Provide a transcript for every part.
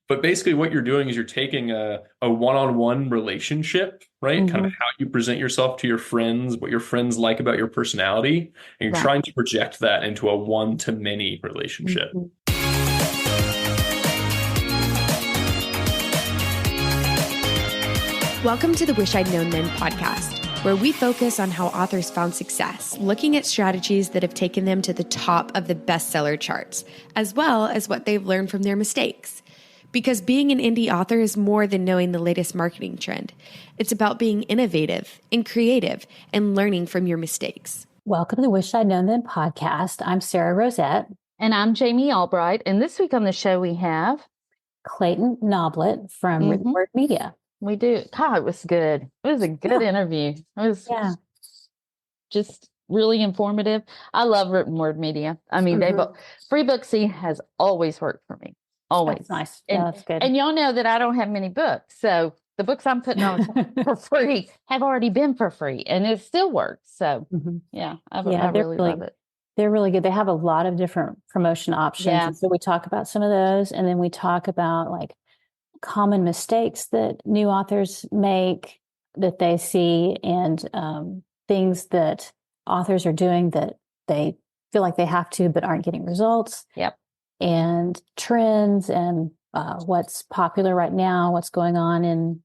But basically, what you're doing is you're taking a one-on-one relationship, right? Kind of Hmm. how you present yourself to your friends, what your friends like about your personality, and you're Right. trying to project that into a one-to-many relationship. Hmm. Welcome to the Wish I'd Known Then podcast, where we focus on how authors found success, looking at strategies that have taken them to the top of the bestseller charts, as well as what they've learned from their mistakes. Because being an indie author is more than knowing the latest marketing trend. It's about being innovative and creative and learning from your mistakes. Welcome to the Wish I'd Known Then podcast. I'm Sarah Rosette. And I'm Jamie Albright. And this week on the show, we have Clayton Noblit from Written Word Media. we do. God, it was good. It was a good interview. It was just really informative. I love Written Word Media. I mean, Free Booksy has always worked for me. Always. That's nice. And, that's good. And y'all know that I don't have many books. So the books I'm putting on for free have already been for free, and it still works. So I really love it. They're really good. They have a lot of different promotion options. Yeah. And so we talk about some of those, and then we talk about like common mistakes that new authors make that they see, and things that authors are doing that they feel like they have to but aren't getting results. Yep. And trends and what's popular right now, what's going on in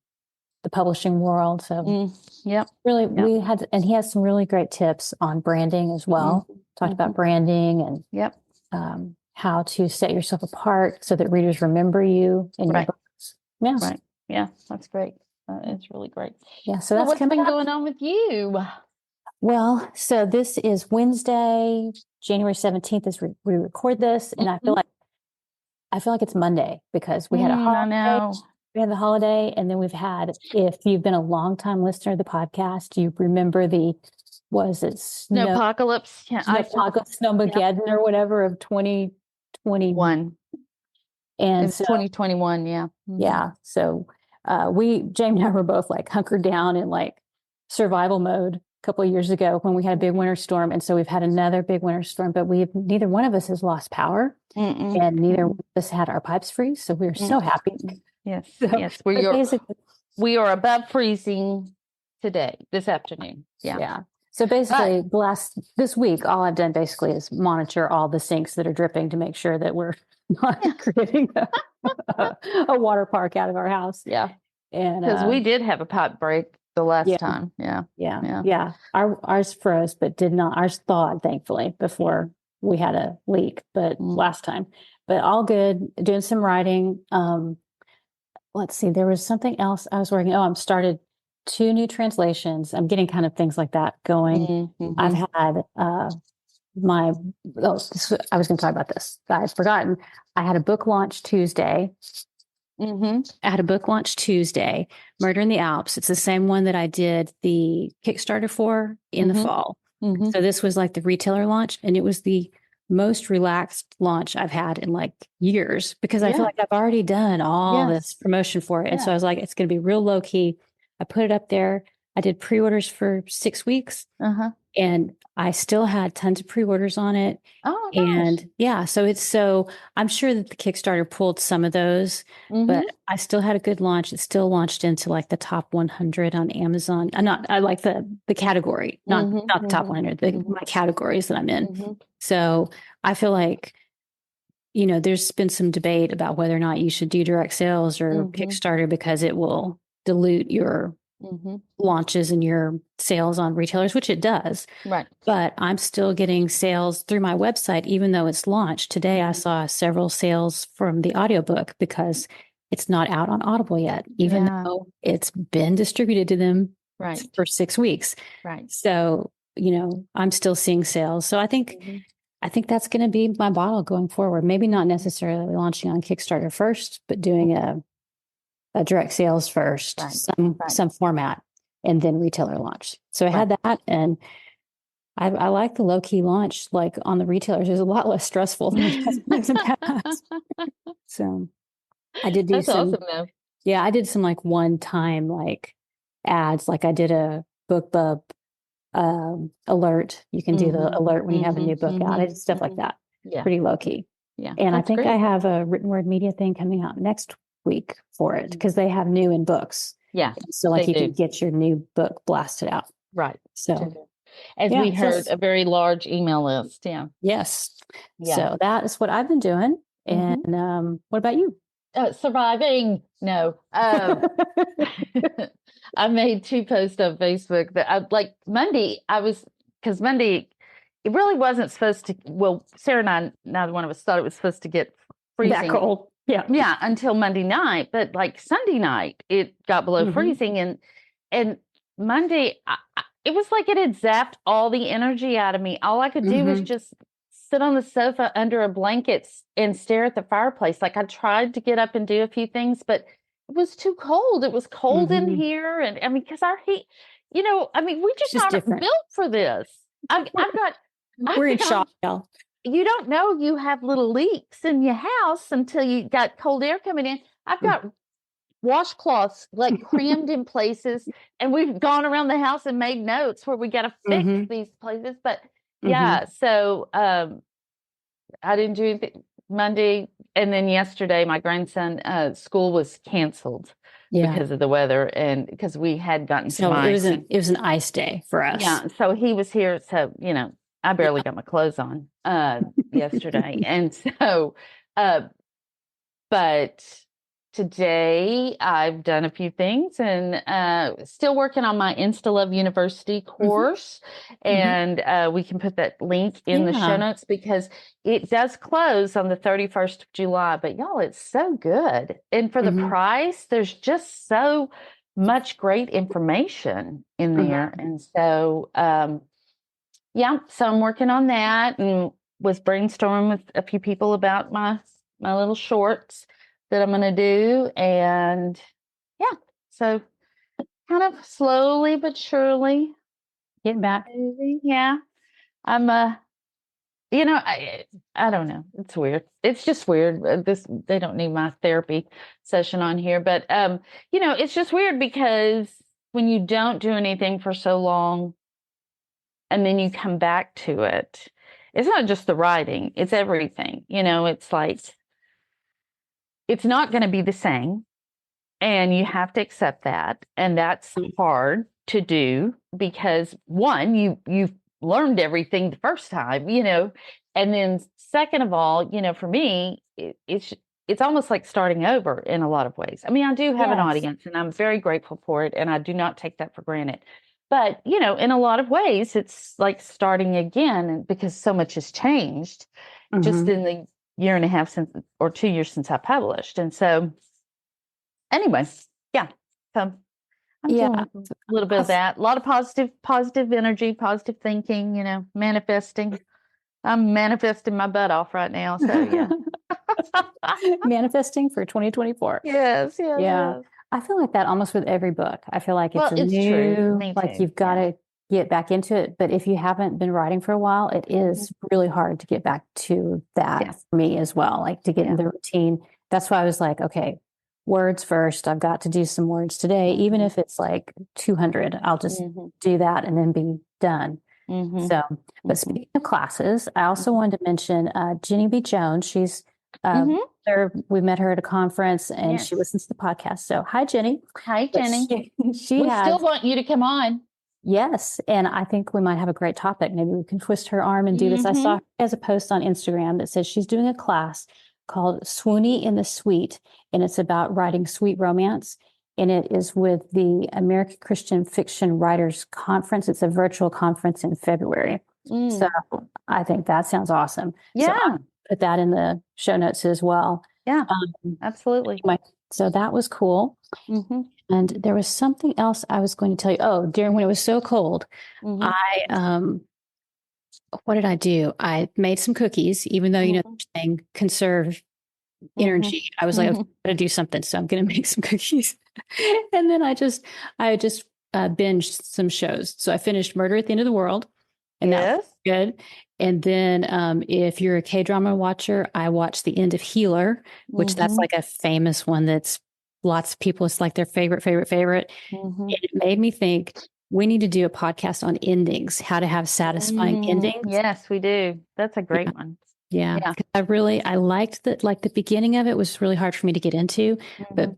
the publishing world. So we had, and he has some really great tips on branding as well. Talked about branding and how to set yourself apart so that readers remember you in your books. Yeah. Right. Yeah, that's great. It's really great. Yeah. So what's been going on with you? Well, so this is Wednesday, January 17th as we record this. And I feel like it's Monday because we had a holiday. I know. We had the holiday, and then we've had, if you've been a long time listener of the podcast, you remember Snowpocalypse? Yeah, Snowmageddon or whatever of 2021. And so 2021, yeah. Mm-hmm. Yeah. So Jamie and I were both like hunkered down in like survival mode a couple of years ago when we had a big winter storm. And so we've had another big winter storm, but neither one of us has lost power. And neither one of us had our pipes freeze. So we're so happy. Yes. So, yes. We are above freezing this afternoon. Yeah. Yeah. So basically this week, all I've done basically is monitor all the sinks that are dripping to make sure that we're not creating a water park out of our house. Yeah. And because we did have a pipe break the last time. Yeah. Ours froze, but did not. Ours thawed, thankfully, before we had a leak, but last time. But all good. Doing some writing. Let's see. There was something else I was working. I'm started 2 new translations. I'm getting kind of things like that going. I've had I was going to talk about this. I had forgotten. I had a book launch Tuesday. I had a book launch Tuesday, Murder in the Alps. It's the same one that I did the Kickstarter for in the fall. So this was like the retailer launch, and it was the most relaxed launch I've had in like years because I feel like I've already done all this promotion for it. And so I was like, it's going to be real low key. I put it up there. I did pre-orders for 6 weeks and I still had tons of pre-orders on it. Oh, and so I'm sure that the Kickstarter pulled some of those, but I still had a good launch. It still launched into like the top 100 on Amazon. I like the category, not the top 100, my categories that I'm in. So I feel like, there's been some debate about whether or not you should do direct sales or Kickstarter because it will dilute your launches and your sales on retailers, which it does. Right. But I'm still getting sales through my website, even though it's launched. Today, I saw several sales from the audiobook because it's not out on Audible yet, even though it's been distributed to them for 6 weeks. Right. So, I'm still seeing sales. So I think that's going to be my model going forward. Maybe not necessarily launching on Kickstarter first, but doing a direct sales first, some format, and then retailer launch. So I had that, and I like the low key launch, like on the retailers. It's a lot less stressful than it has been in the past. So I did do That's awesome, though. Yeah, I did some like one time like ads. Like I did a BookBub alert. You can do the alert when you have a new book out. I did stuff like that. Yeah, pretty low key. Yeah, and I think great. I have a Written Word Media thing coming out next week for it because they have new in books. Yeah. So like they you can do. get your new book blasted out. Right. So As yeah, we heard, so- a very large email list. Yeah. yes. Yeah. So that is what I've been doing. Mhm. And what about you? Surviving. No. I made 2 posts on Facebook that I like Monday. Because Monday, it really wasn't supposed to. Well, Sarah and I, neither one of us thought it was supposed to get freezing. That cold. Yeah. Yeah, until Monday night. But like Sunday night, it got below Mhm. freezing, and Monday, it was like it had zapped all the energy out of me. All I could do was Mhm. just sit on the sofa under a blanket and stare at the fireplace. Like I tried to get up and do a few things, but it was too cold. It was cold in Mhm. here, and I mean, because our heat, we just just aren't different. built for this. I've got. We're in got- shock, y'all. You don't know you have little leaks in your house until you got cold air coming in. I've got washcloths like crammed in places, and we've gone around the house and made notes where we got to fix Mhm. these places. But yeah, so I didn't do anything Monday, and then yesterday my grandson school was canceled Yeah. because of the weather and because we had gotten So some it was ice. it was an ice day for us. Yeah, so he was here, so I barely got my clothes on yesterday, and so but today I've done a few things and still working on my InstaLove University course, and we can put that link in the show Yeah. notes because it does close on the 31st of July. But y'all, it's so good, and for the price, there's just so much great information in there, and so yeah, so I'm working on that and was brainstorming with a few people about my little shorts that I'm going to do. And yeah, so kind of slowly but surely Getting back. moving. Yeah, I'm I don't know. It's weird. It's just weird. They don't need my therapy session on here, but it's just weird because when you don't do anything for so long and then you come back to it, it's not just the writing, it's everything. It's like it's not going to be the same, and you have to accept that, and that's hard to do because one, you've learned everything the first time, and then second of all, for me, it's almost like starting over in a lot of ways. I mean, I do have an audience, and I'm very grateful for it, and I do not take that for granted. But, in a lot of ways, it's like starting again because so much has changed just in the year and a half or 2 years since I published. And so anyway, yeah. So I'm doing a little bit of that. A lot of positive energy, positive thinking, manifesting. I'm manifesting my butt off right now. So yeah. Manifesting for 2024. Yes. Yeah. I feel like that almost with every book. I feel like it's it's new, true. Me like too. you've got to get back into it. But if you haven't been writing for a while, it is really hard to get back to that for me as well, like to get in the routine. That's why I was like, okay, words first. I've got to do some words today, even if it's like 200, I'll just do that and then be done. So, but speaking of classes, I also wanted to mention Jenny B. Jones. She's we met her at a conference and she listens to the podcast. So hi, Jenny. Hi, Jenny. We still want you to come on. Yes. And I think we might have a great topic. Maybe we can twist her arm and do this. I saw her as a post on Instagram that says she's doing a class called Swoony in the Sweet, and it's about writing sweet romance. And it is with the American Christian Fiction Writers Conference. It's a virtual conference in February. So I think that sounds awesome. Yeah. So I'll put that in the show notes as well. Yeah, absolutely. So that was cool. And there was something else I was going to tell you. Oh, during when it was so cold, I what did I do? I made some cookies, even though they're saying conserve energy. I was like, I'm going to do something, so I'm going to make some cookies. And then I just binged some shows. So I finished Murder at the End of the World, and that was good. And then if you're a K-drama watcher, I watched The End of Healer, which that's like a famous one that's lots of people, it's like their favorite. And it made me think we need to do a podcast on endings, how to have satisfying endings. Yes, we do. That's a great one. Yeah. Yeah. I liked that, like the beginning of it was really hard for me to get into, but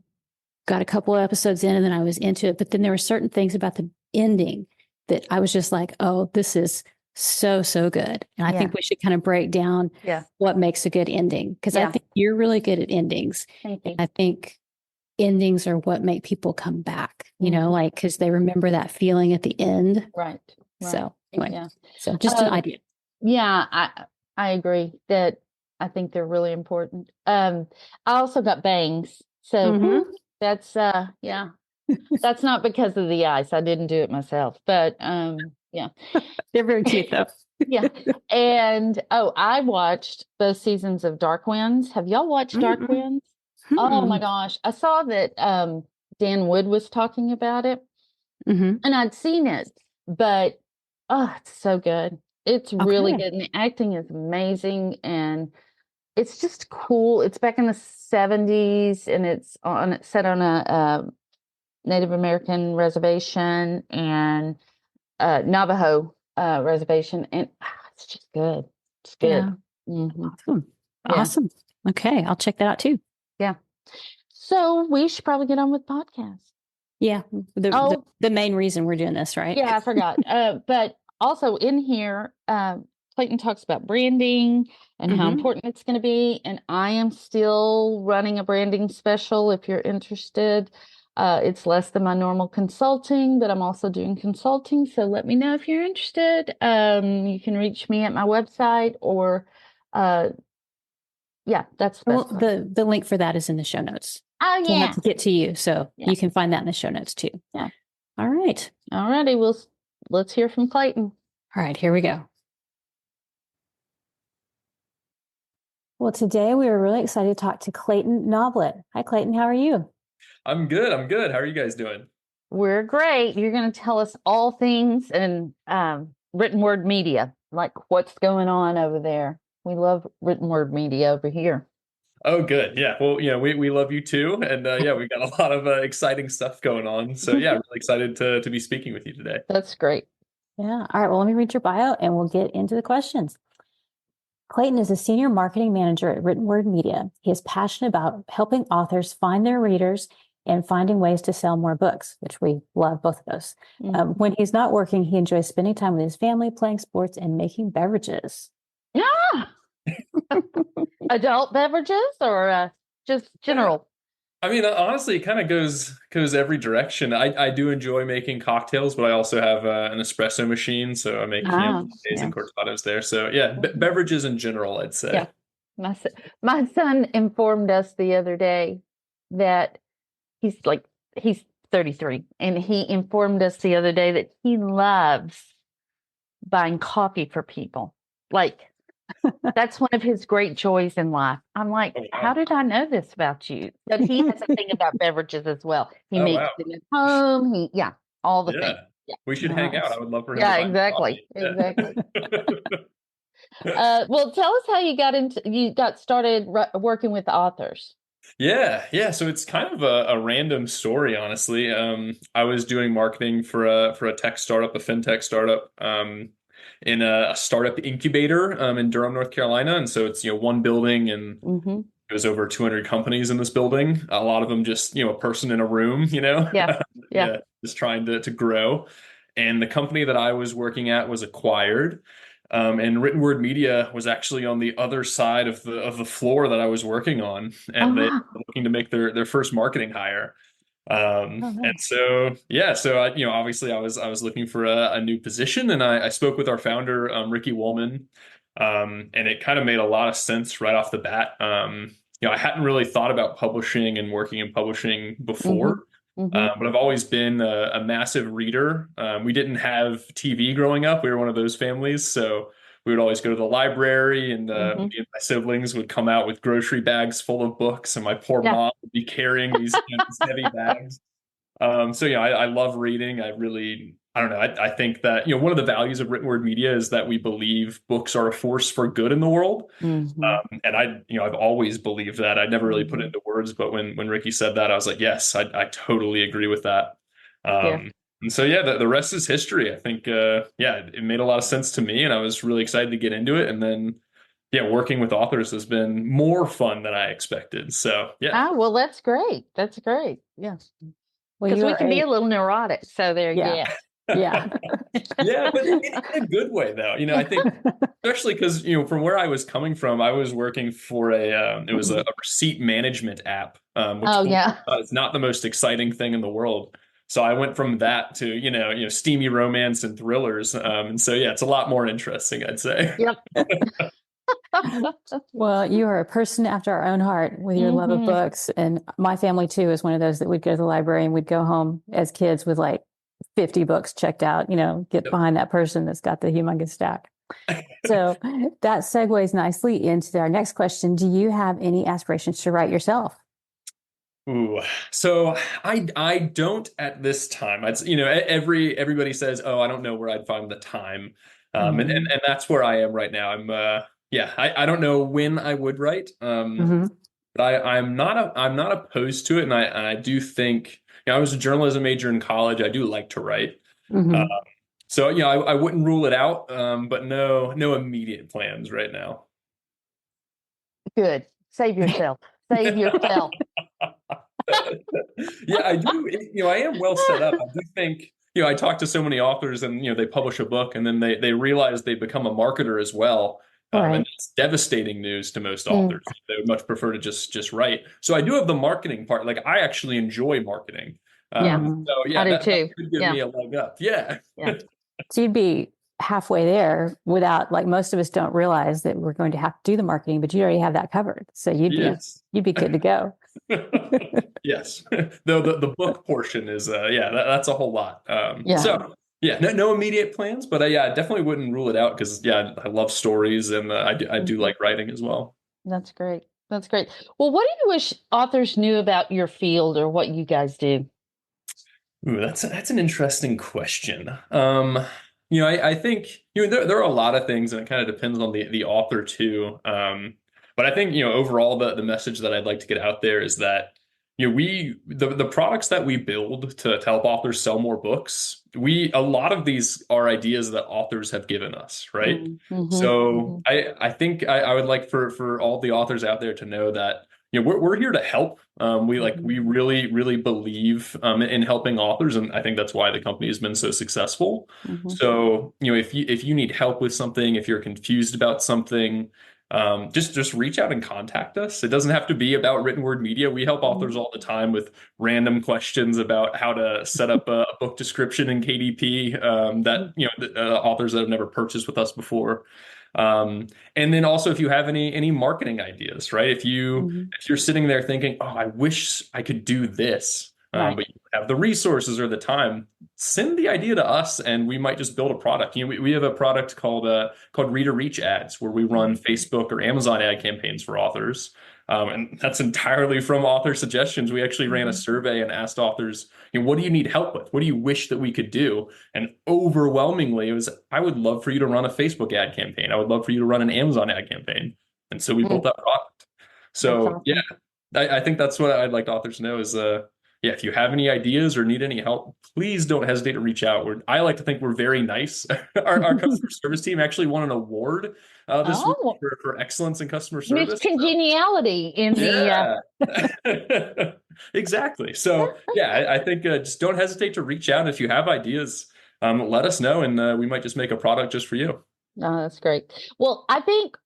got a couple of episodes in and then I was into it. But then there were certain things about the ending that I was just like, oh, this is so, so good. And I think we should kind of break down what makes a good ending. Because I think you're really good at endings. Thank you. I think endings are what make people come back, you know, like because they remember that feeling at the end. Right. So anyway, so just an idea. Yeah, I agree that I think they're really important. I also got bangs. So that's that's not because of the ice. I didn't do it myself, but yeah. They're very cute though. Yeah. And I watched both seasons of Dark Winds. Have y'all watched Dark Winds? Oh my gosh. I saw that Dan Wood was talking about it. And I'd seen it, but it's so good. It's really good. And the acting is amazing. And it's just cool. It's back in the 70s and it's set on a Native American reservation and Navajo reservation. And it's just good. It's good. Yeah. Awesome. Okay. I'll check that out too. Yeah. So we should probably get on with podcasts. Yeah. The main reason we're doing this, right? Yeah, I forgot. But also in here, Clayton talks about branding and how important it's going to be. And I am still running a branding special if you're interested. It's less than my normal consulting, but I'm also doing consulting. So let me know if you're interested. You can reach me at my website or that's the best. The link for that is in the show notes. Oh, yeah. We'll have to get to you. So you can find that in the show notes too. Yeah. All right. All righty. Let's hear from Clayton. All right, here we go. Well, today we were really excited to talk to Clayton Noblit. Hi, Clayton. How are you? I'm good. How are you guys doing? We're great. You're going to tell us all things in written word media, like what's going on over there. We love written word media over here. Oh, good. Yeah. Well, we love you too. And we've got a lot of exciting stuff going on. So yeah, really excited to be speaking with you today. That's great. Yeah. All right. Well, let me read your bio and we'll get into the questions. Clayton is a senior marketing manager at Written Word Media. He is passionate about helping authors find their readers and finding ways to sell more books, which we love both of those. When he's not working, he enjoys spending time with his family, playing sports, and making beverages. Yeah. Adult beverages or just general? I mean, honestly, it kind of goes every direction. I do enjoy making cocktails, but I also have an espresso machine, so I make lattes and cortados there. So yeah, beverages in general, I'd say. Yeah, my son informed us the other day that he's 33, and he informed us the other day that he loves buying coffee for people. Like that's one of his great joys in life. I'm like, how did I know this about you? But he has a thing about beverages as well. He makes it at home. All the things. Yeah. We should hang out. I would love for him to buy exactly. Exactly. Well, tell us how you got started working with authors. Yeah. So it's kind of a random story, honestly. I was doing marketing for a tech startup, a fintech startup, in a startup incubator in Durham, North Carolina. And so it's, one building and it was over 200 companies in this building. A lot of them just, a person in a room, Yeah. Just trying to grow. And the company that I was working at was acquired. And Written Word Media was actually on the other side of the floor that I was working on. And they were looking to make their first marketing hire. Nice. And so I, obviously I was looking for a new position, and I spoke with our founder, Ricky Woolman, and it kind of made a lot of sense right off the bat. I hadn't really thought about publishing and working in publishing before, but I've always been a massive reader. We didn't have TV growing up. We were one of those families, so we would always go to the library, and me and my siblings would come out with grocery bags full of books, and my poor mom would be carrying these heavy bags. I love reading. I don't know. I think that, one of the values of Written Word Media is that we believe books are a force for good in the world. And I've always believed that. I never really put it into words, but when Ricky said that, I was like, yes, I totally agree with that. And so, the rest is history. I think, it made a lot of sense to me, and I was really excited to get into it. And then yeah, working with authors has been more fun than I expected. So yeah. Ah, well, that's great. That's great. Yeah. Well, Because you we are can be a little neurotic. So there, yeah, yeah. yeah. Yeah, but in a good way though. I think especially because from where I was coming from, I was working for it was a receipt management app, which Oh, yeah. is not the most exciting thing in the world. So I went from that to steamy romance and thrillers, and so yeah, it's a lot more interesting, I'd say. Yep. Well, you are a person after our own heart with your love of Hmm. books. And my family, too, is one of those that would go to the library and we'd go home as kids with like 50 books checked out, get Yep. behind that person that's got the humongous stack. So that segues nicely into our next question. Do you have any aspirations to write yourself? Ooh, so I don't at this time. It's everybody says, oh, I don't know where I'd find the time, and that's where I am right now. Yeah, I don't know when I would write, Mm-hmm. but I'm not opposed to it, and I do think I was a journalism major in college. I do like to write, uh, Mm-hmm. so I wouldn't rule it out, but no immediate plans right now. Good. Save yourself. Save yourself. Yeah, I do. I am well set up. I do think, I talk to so many authors and, they publish a book and then they realize they become a marketer as well. And Right. it's devastating news to most Mm. authors. They would much prefer to just write. So I do have the marketing part. Like I actually enjoy marketing. Yeah, So I yeah, do that too. could give Yeah. me a leg up. Yeah. Yeah. So you'd be halfway there without, like, most of us don't realize that we're going to have to do the marketing, but you already have that covered. So Yes. you'd be good to go. Yes. Though the book portion is yeah, that's a whole lot. Yeah. So yeah, no immediate plans, but yeah, I definitely wouldn't rule it out because yeah, I love stories and I do like writing as well. That's great. That's great. Well, what do you wish authors knew about your field or what you guys do? Ooh, that's an interesting question. I think there are a lot of things, and it kind of depends on the author too. But I think overall the message that I'd like to get out there is that the products that we build to help authors sell more books, a lot of these are ideas that authors have given us, right? So I think I would like for all the authors out there to know that we're here to help. We really believe in helping authors, and I think that's why the company has been so successful. So if you need help with something, if you're confused about something, just reach out and contact us. It doesn't have to be about written word media. We help authors all the time with random questions about how to set up a book description in KDP that authors that have never purchased with us before. And then also if you have any marketing ideas, right? If you're sitting there thinking, oh, I wish I could do this, Right. but you don't have the resources or the time, send the idea to us and we might just build a product. We have a product called Reader Reach Ads where we run Facebook or Amazon ad campaigns for authors. And that's entirely from author suggestions. We actually ran a survey and asked authors, what do you need help with? What do you wish that we could do? And overwhelmingly, it was, I would love for you to run a Facebook ad campaign. I would love for you to run an Amazon ad campaign. And so we built that product. That's So awesome. yeah, I think that's what I'd like authors to know is, yeah, if you have any ideas or need any help, please don't hesitate to reach out. I like to think we're very nice. Our customer service team actually won an award this week Oh, for excellence in customer Miss service. So, Congeniality in the yeah, exactly. So yeah, I think just don't hesitate to reach out if you have ideas. Let us know, and we might just make a product just for you. No, that's great. Well, I think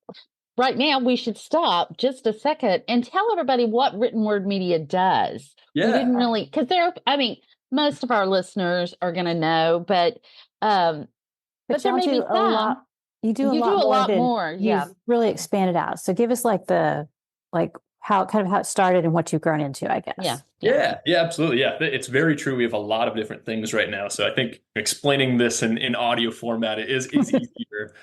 right now we should stop just a second and tell everybody what written word media does. We Yeah. didn't really, because most of our listeners are going to know, but But there y'all may do be a lot. some. You do a You do lot a more lot than more. Yeah. you've really expanded out. So give us like how it started and what you've grown into, I Yeah. guess. Yeah, absolutely. Yeah, it's very true. We have a lot of different things right now. So I think explaining this in audio format is easier.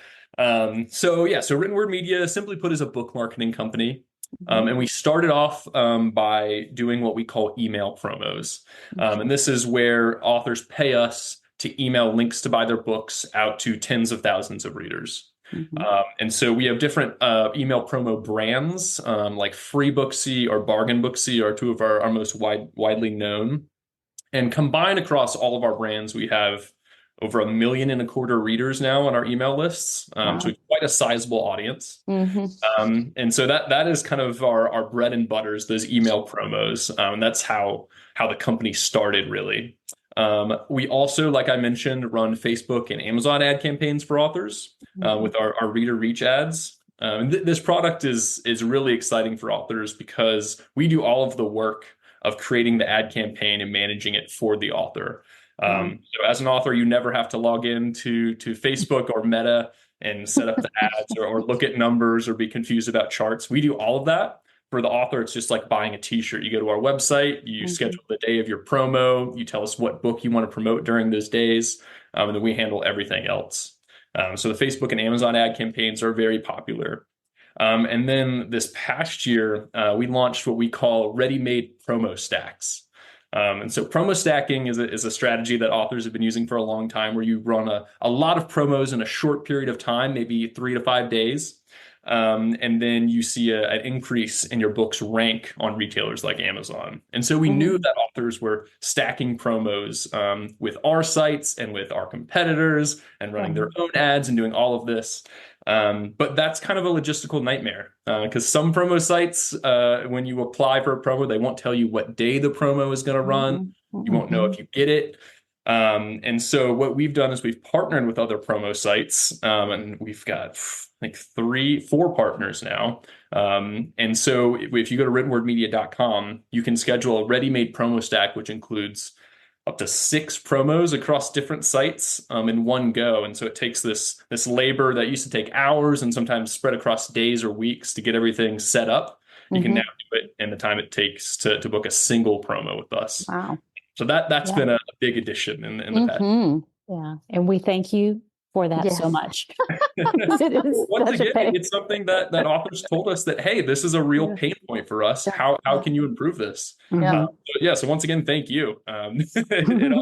So written word media, simply put, is a book marketing company. And we started off by doing what we call email promos. And this is where authors pay us to email links to buy their books out to tens of thousands of readers. And so we have different email promo brands, like Free Booksy or Bargain Booksy are two of our most widely known. And combined across all of our brands, we have over 1.25 million readers now on our email lists. Wow. So we have quite a sizable audience. Mm-hmm. And so that is kind of our bread and butters, those email promos. That's how the company started, really. We also, like I mentioned, run Facebook and Amazon ad campaigns for authors with our reader reach ads. This product is really exciting for authors because we do all of the work of creating the ad campaign and managing it for the author. So as an author, you never have to log in to Facebook or Meta and set up the ads or look at numbers or be confused about charts. We do all of that. For the author, it's just like buying a t-shirt. You go to our website, you schedule the day of your promo, you tell us what book you want to promote during those days, and then we handle everything else. So the Facebook and Amazon ad campaigns are very popular. And then this past year, we launched what we call ready-made promo stacks. And so promo stacking is a strategy that authors have been using for a long time, where you run a lot of promos in a short period of time, maybe 3 to 5 days. And then you see an increase in your book's rank on retailers like Amazon. And so we knew that authors were stacking promos with our sites and with our competitors and running their own ads and doing all of this. But that's kind of a logistical nightmare because some promo sites, when you apply for a promo, they won't tell you what day the promo is going to run. You won't know if you get it. And so what we've done is we've partnered with other promo sites, and we've got like 4 partners now. And so if you go to writtenwordmedia.com, you can schedule a ready-made promo stack, which includes up to 6 promos across different sites in one go. And so it takes this labor that used to take hours and sometimes spread across days or weeks to get everything set up. You can now do it in the time it takes to book a single promo with us. Wow. So that's been a big addition in the past. Yeah. And we thank you for that so much. Once again, it's something that authors told us that, hey, this is a real pain point for us. How can you improve this? So once again, thank you. It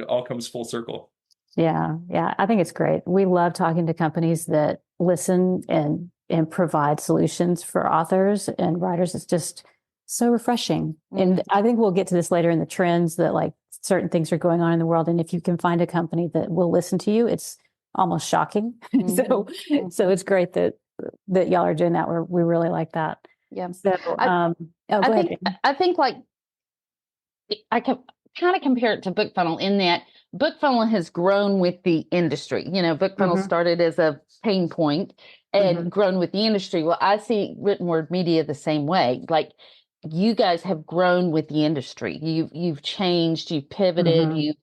all comes full circle. Yeah. I think it's great. We love talking to companies that listen and provide solutions for authors and writers. It's just so refreshing. And I think we'll get to this later in the trends that like certain things are going on in the world. And if you can find a company that will listen to you, it's almost shocking. So it's great that y'all are doing that. We really like that. Yeah. So, I think like I can kind of compare it to BookFunnel in that BookFunnel has grown with the industry. BookFunnel started as a pain point and grown with the industry. Well, I see written word media the same way. Like you guys have grown with the industry. You've changed, you've pivoted,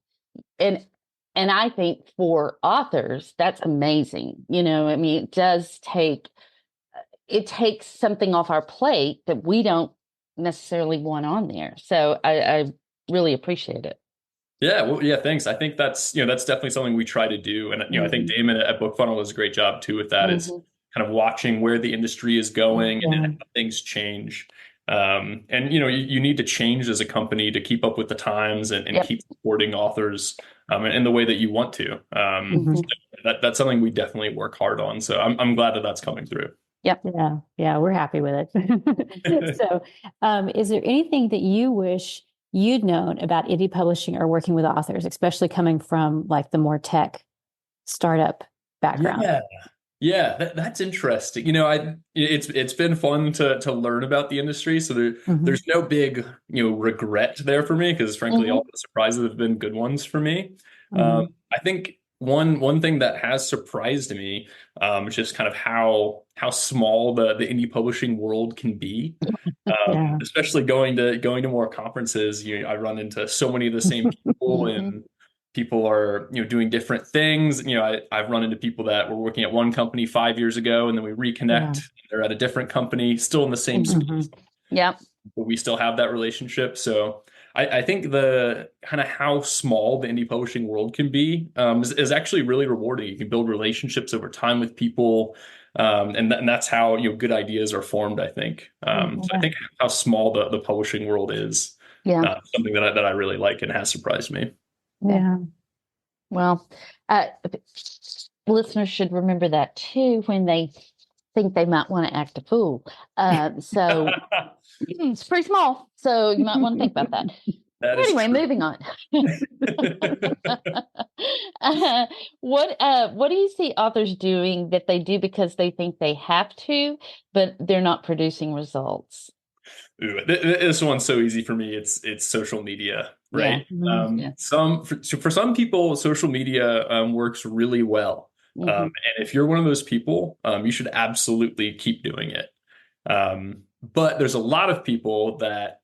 and I think for authors, that's amazing. I mean, it takes something off our plate that we don't necessarily want on there. So I really appreciate it. Yeah, well, yeah, thanks. I think that's definitely something we try to do. And, I think Damon at BookFunnel does a great job too with that. It's kind of watching where the industry is going and how things change. And you need to change as a company to keep up with the times and keep supporting authors in the way that you want to. So that's something we definitely work hard on. So I'm glad that that's coming through. Yep. Yeah, we're happy with it. So, is there anything that you wish you'd known about indie publishing or working with authors, especially coming from like the more tech startup background? Yeah, that's interesting. It's been fun to learn about the industry. So there's no big regret there for me because frankly all the surprises have been good ones for me. I think one thing that has surprised me is just kind of how small the indie publishing world can be. Especially going to more conferences. I run into so many of the same people and people are doing different things. I've run into people that were working at one company 5 years ago and then we reconnect. They're at a different company, still in the same space. Yeah. But we still have that relationship. So I think the kind of how small the indie publishing world can be is actually really rewarding. You can build relationships over time with people. And that's how good ideas are formed, I think. So I think how small the publishing world is something that I really like and has surprised me. Yeah. Well, listeners should remember that too when they think they might want to act a fool. So it's pretty small. So you might want to think about that. That is Anyway, true. moving on. What do you see authors doing that they do because they think they have to, but they're not producing results? Ooh, this one's so easy for me. It's social media, Yeah. right? Yeah. For some people, social media works really well. Mhm. And if you're one of those people, you should absolutely keep doing it. But there's a lot of people that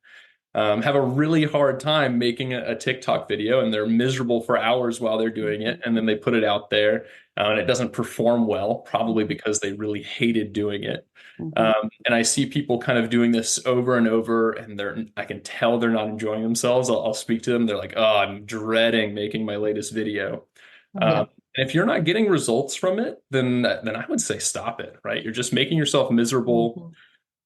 have a really hard time making a TikTok video, and they're miserable for hours while they're doing it, and then they put it out there, and it doesn't perform well, probably because they really hated doing it. Mhm. And I see people kind of doing this over and over, and I can tell they're not enjoying themselves. I'll speak to them. They're like, "Oh, I'm dreading making my latest video." Yeah. And if you're not getting results from it, then I would say stop it, right? You're just making yourself miserable. Mhm.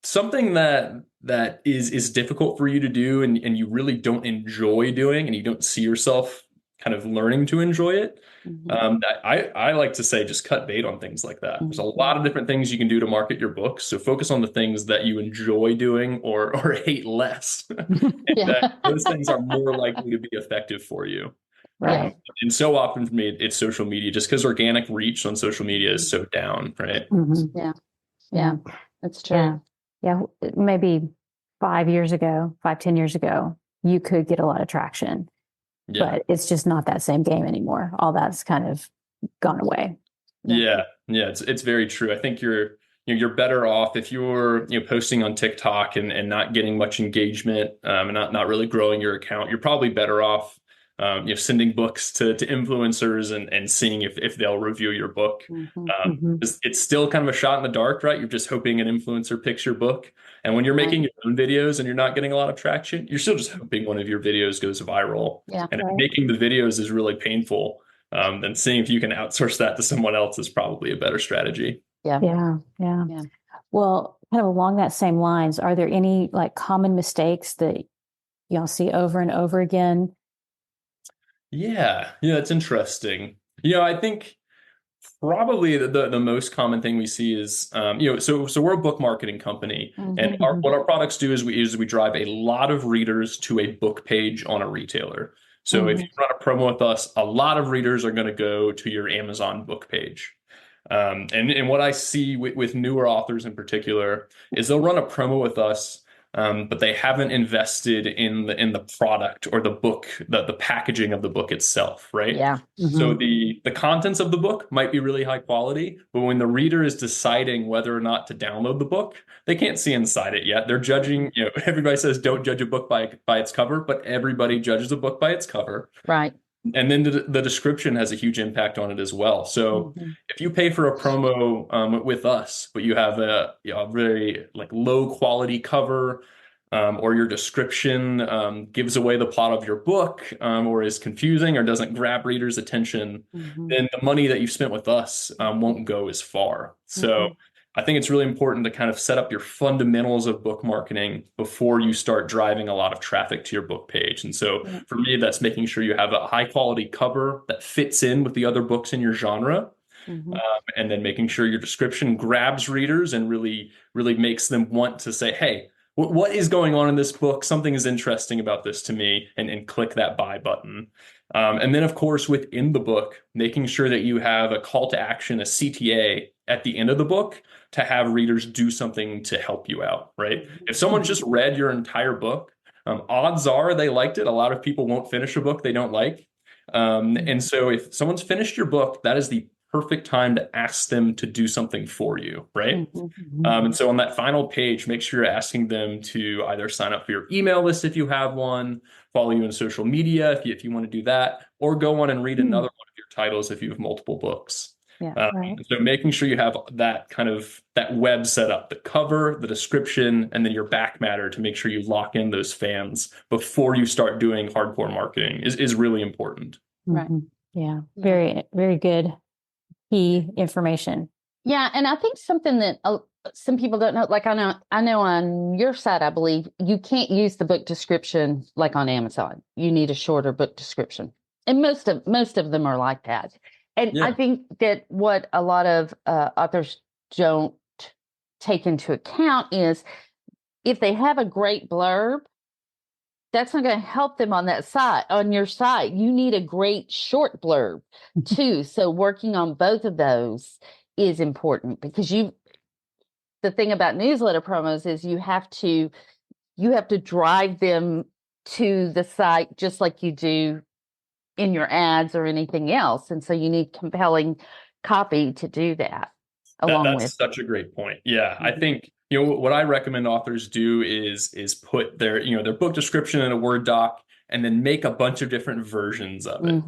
Something that is difficult for you to do, and you really don't enjoy doing, and you don't see yourself kind of learning to enjoy it. Mhm. I like to say just cut bait on things like that. There's a Mhm. lot of different things you can do to market your books, so focus on the things that you enjoy doing or hate less. And Yeah. those things are more likely to be effective for you. Yeah. Right. And so often for me, it's social media, just because organic reach on social media is so down, right? Mhm. Yeah. Yeah. Yeah. That's true. Yeah. Yeah. Maybe 5 years ago, 10 years ago, you could get a lot of traction, Yeah. but it's just not that same game anymore. All that's kind of gone away. Yeah, yeah, it's very true. I think you're better off if you're posting on TikTok and not getting much engagement, and not really growing your account. You're probably better off sending books to influencers and seeing if they'll review your book. Mhm. Mhm. It's still kind of a shot in the dark, right? You're just hoping an influencer picks your book. And when you're Right. making your own videos and you're not getting a lot of traction, you're still just hoping one of your videos goes viral. Yeah. And if Right. making the videos is really painful, then seeing if you can outsource that to someone else is probably a better strategy. Yeah. Yeah. Yeah. Yeah. Well, kind of along that same lines, are there any like common mistakes that y'all see over and over again? Yeah, it's interesting. I think probably the most common thing we see is so we're a book marketing company, and Mhm. Mhm. what our products do is we drive a lot of readers to a book page on a retailer. So if you Mhm. run a promo with us, a lot of readers are going to go to your Amazon book page. And what I see with newer authors in particular is they'll run a promo with us, but they haven't invested in the product or the book, the packaging of the book itself, right? Yeah. So Mhm. the contents of the book might be really high quality, but when the reader is deciding whether or not to download the book, they can't see inside it yet. They're judging, everybody says don't judge a book by its cover, but everybody judges a book by its cover. Right. And then the description has a huge impact on it as well. So Mhm. if you pay for a promo with us, but you have a very like low quality cover, or your description gives away the plot of your book, or is confusing or doesn't grab readers' attention, Mhm. then the money that you spent with us won't go as far. So Mhm. I think it's really important to kind of set up your fundamentals of book marketing before you start driving a lot of traffic to your book page. And so Yeah. for me, that's making sure you have a high quality cover that fits in with the other books in your genre. Mhm. And then making sure your description grabs readers and really makes them want to say, hey, what is going on in this book? Something is interesting about this to me, and click that buy button. And then, of course, within the book, making sure that you have a call to action, a CTA at the end of the book to have readers do something to help you out, right? If someone just read your entire book, odds are they liked it. A lot of people won't finish a book they don't like. And so if someone's finished your book, that is the perfect time to ask them to do something for you, right? Mhm. And so on that final page, make sure you're asking them to either sign up for your email list if you have one, follow you on social media if you want to do that, or go on and read another one of your titles if you have multiple books. Yeah. Right. So making sure you have that web set up, the cover, the description, and then your back matter to make sure you lock in those fans before you start doing hardcore marketing is really important. Right. Mhm. Yeah. Yeah. Very, very good key information. Yeah, and I think something that some people don't know, like I know on your side, I believe you can't use the book description like on Amazon. You need a shorter book description, and most of them are like that. And I Yeah. think that what a lot of authors don't take into account is if they have a great blurb, that's not going to help them on that site, on your site. You need a great short blurb too. So working on both of those is important, because the thing about newsletter promos is you have to drive them to the site just like you do in your ads or anything else. And so you need compelling copy to do that That's such a great point. Yeah. I think, what I recommend authors do is put their book description in a Word doc and then make a bunch of different versions of it.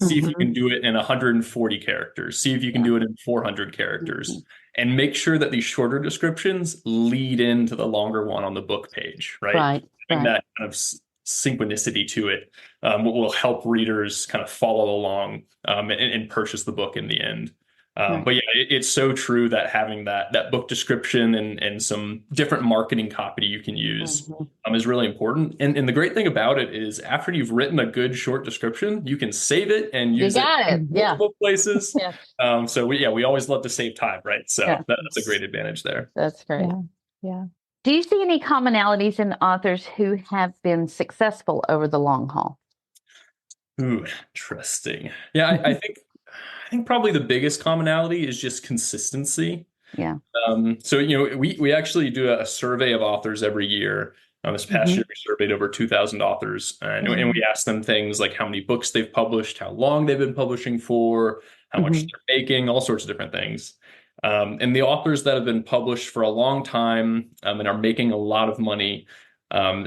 See if you can do it in 140 characters. See if you can do it in 400 characters. And make sure that these shorter descriptions lead into the longer one on the book page, right? Having that kind of synchronicity to it will help readers kind of follow along and purchase the book in the end. But yeah, it's so true that having that book description and some different marketing copy you can use is really important. And the great thing about it is, after you've written a good short description, you can save it and use it in multiple places. So we always love to save time, right? So that's a great advantage there. That's great. Yeah. Do you see any commonalities in authors who have been successful over the long haul? Ooh, interesting. Yeah, I think probably the biggest commonality is just consistency. Yeah. So, we actually do a survey of authors every year. This past year, we surveyed over 2,000 authors, and we asked them things like how many books they've published, how long they've been publishing for, how much they're making, all sorts of different things. And the authors that have been published for a long time and are making a lot of money,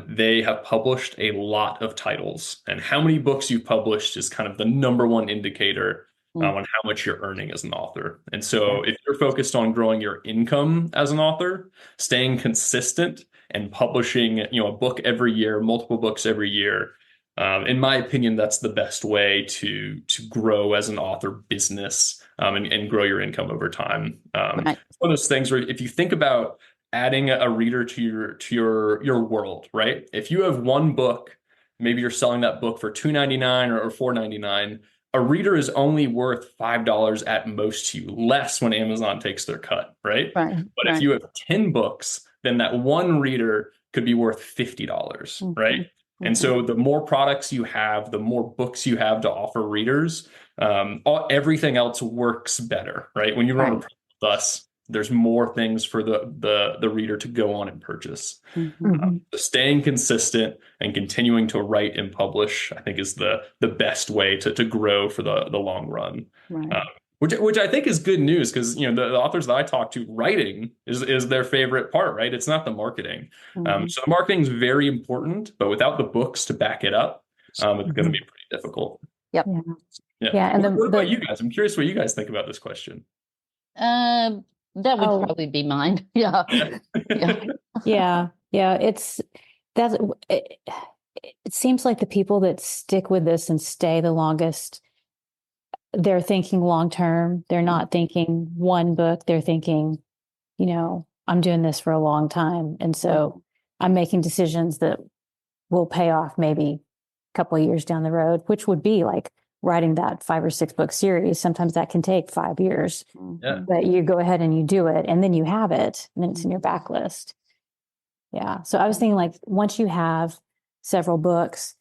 they have published a lot of titles. And how many books you've published is kind of the number one indicator on how much you're earning as an author. And so if you're focused on growing your income as an author, staying consistent and publishing, a book every year, multiple books every year, in my opinion, that's the best way to grow as an author business and grow your income over time. It's one of those things where, if you think about adding a reader to your world, right? If you have one book, maybe you're selling that book for $2.99 or $4.99. A reader is only worth $5 at most to you, less when Amazon takes their cut, right? But if you have 10 books, then that one reader could be worth $50, right? And so the more products you have, the more books you have to offer readers, everything else works better, right? When you run a product with us, there's more things for the reader to go on and purchase. So staying consistent and continuing to write and publish, I think, is the best way to grow for the long run. Which I think is good news, because the authors that I talk to, writing is their favorite part, right? It's not the marketing. So the marketing is very important, but without the books to back it up, it's going to be pretty difficult. Yeah. And what about you guys? I'm curious what you guys think about this question. That would probably be mine. Yeah. It seems like the people that stick with this and stay the longest, they're thinking long term. They're not thinking one book. They're thinking, I'm doing this for a long time. And so I'm making decisions that will pay off maybe a couple of years down the road, which would be like writing that 5 or 6 book series. Sometimes that can take 5 years, but you go ahead and you do it, and then you have it, and then it's in your backlist. Yeah. So I was thinking, like, once you have several books,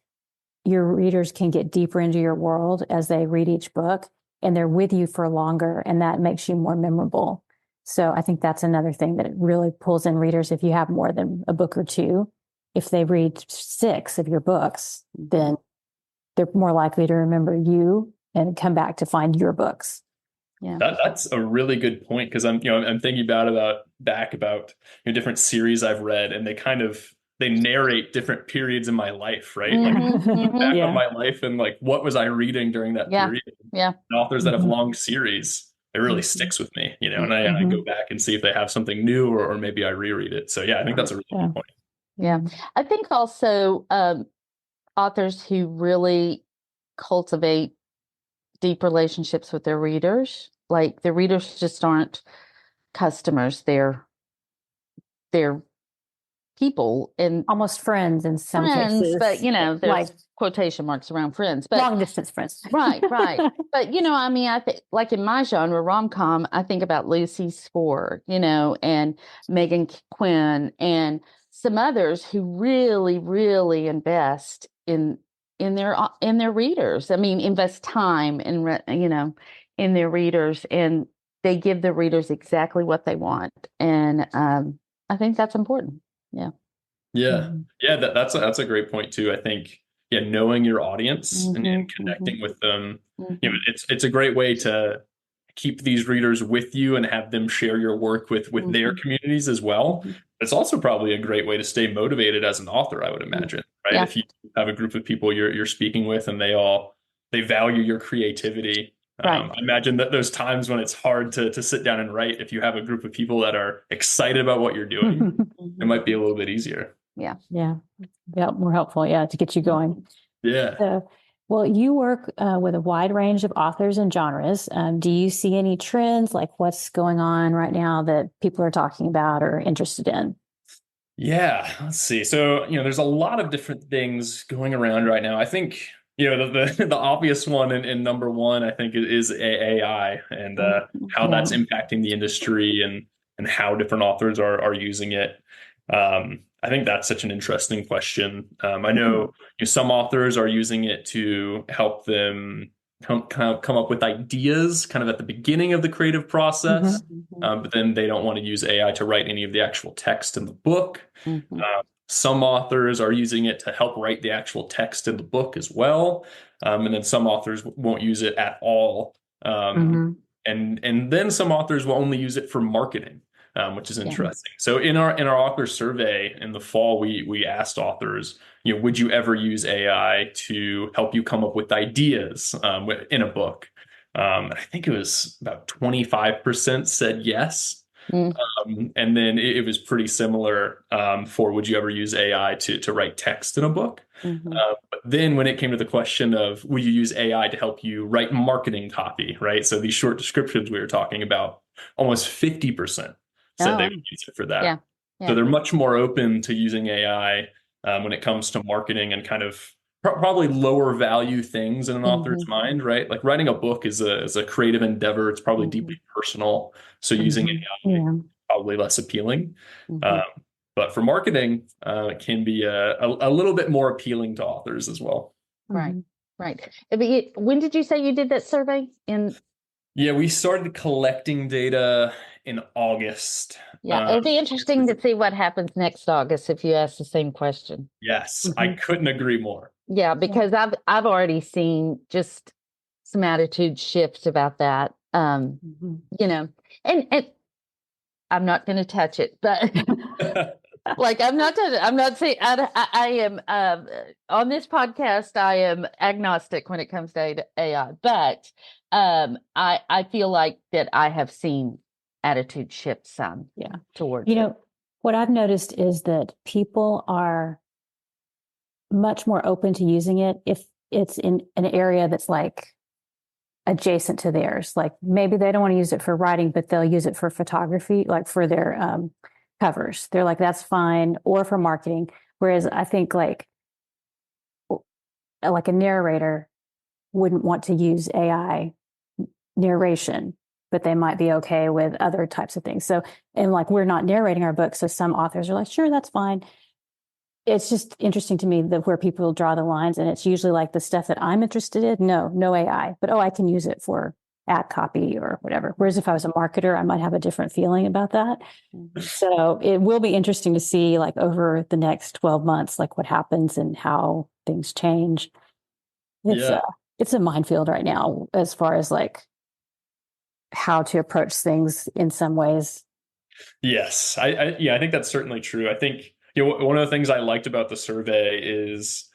your readers can get deeper into your world as they read each book, and they're with you for longer, and that makes you more memorable. So I think that's another thing that it really pulls in readers. If you have more than a book or two, if they read 6 of your books, then they're more likely to remember you and come back to find your books. Yeah, that's a really good point, because I'm thinking about different series I've read, and they narrate different periods in my life, right? Back on my life, and like, what was I reading during that period? And authors that have long series, it really sticks with me, and I go back and see if they have something new, or maybe I reread it. So I think that's a really good point. Yeah, I think also authors who really cultivate deep relationships with their readers, like, the readers just aren't customers, they're people, and almost friends in some cases, but there's like quotation marks around friends, but long distance friends. right but I think, like, in my genre, rom-com, I think about Lucy Score, and Megan Quinn, and some others who really, really invest in their readers. I mean, invest time in their readers, and they give the readers exactly what they want. And I think that's important. Yeah. Yeah. Yeah, that's a great point too. I think, yeah, knowing your audience and connecting with them, it's a great way to keep these readers with you and have them share your work with their communities as well. It's also probably a great way to stay motivated as an author, I would imagine, right? Yeah. If you have a group of people you're speaking with and they value your creativity. Right. I imagine that those times when it's hard to sit down and write, if you have a group of people that are excited about what you're doing, it might be a little bit easier. Yeah. Yeah. More helpful. Yeah. To get you going. Yeah. So, well, you work with a wide range of authors and genres. Do you see any trends, like what's going on right now that people are talking about or interested in? Yeah, let's see. So, there's a lot of different things going around right now. I think, the obvious one and number one, I think, is AI and how that's impacting the industry and how different authors are using it. I think that's such an interesting question. I know some authors are using it to help them come up with ideas kind of at the beginning of the creative process, but then they don't want to use AI to write any of the actual text in the book. Some authors are using it to help write the actual text in the book as well, and then some authors won't use it at all. And then some authors will only use it for marketing. Which is interesting. So in our author survey in the fall, we asked authors, would you ever use AI to help you come up with ideas in a book? I think it was about 25% said yes. And then it was pretty similar for would you ever use AI to write text in a book? But then when it came to the question of will you use AI to help you write marketing copy, right? So these short descriptions we were talking about, almost 50% said they would use it for that. So they're much more open to using AI when it comes to marketing and kind of probably lower value things in an author's mind, right? Like writing a book is a creative endeavor. It's probably deeply personal. So using AI is probably less appealing. But for marketing, it can be a little bit more appealing to authors as well. Right. When did you say you did that survey? Yeah, we started collecting data in August. Yeah, it'll be interesting to see what happens next August if you ask the same question. Yes, I couldn't agree more. Yeah, because I've already seen just some attitude shifts about that. And I'm not going to touch it, but like I'm not saying I am on this podcast. I am agnostic when it comes to AI, but I feel like that I have seen attitude shift some towards it. What I've noticed is that people are much more open to using it if it's in an area that's like adjacent to theirs. Like maybe they don't want to use it for writing, but they'll use it for photography, like for their covers. They're like, that's fine, or for marketing. Whereas I think like a narrator wouldn't want to use AI narration, but they might be okay with other types of things. So, and like we're not narrating our book, so some authors are like, sure, that's fine. It's just interesting to me that where people draw the lines, and it's usually like the stuff that I'm interested in. No AI, but I can use it for ad copy or whatever. Whereas if I was a marketer, I might have a different feeling about that. So it will be interesting to see like over the next 12 months, like what happens and how things change. It's a minefield right now as far as like how to approach things in some ways. Yes, I think that's certainly true. I think one of the things I liked about the survey is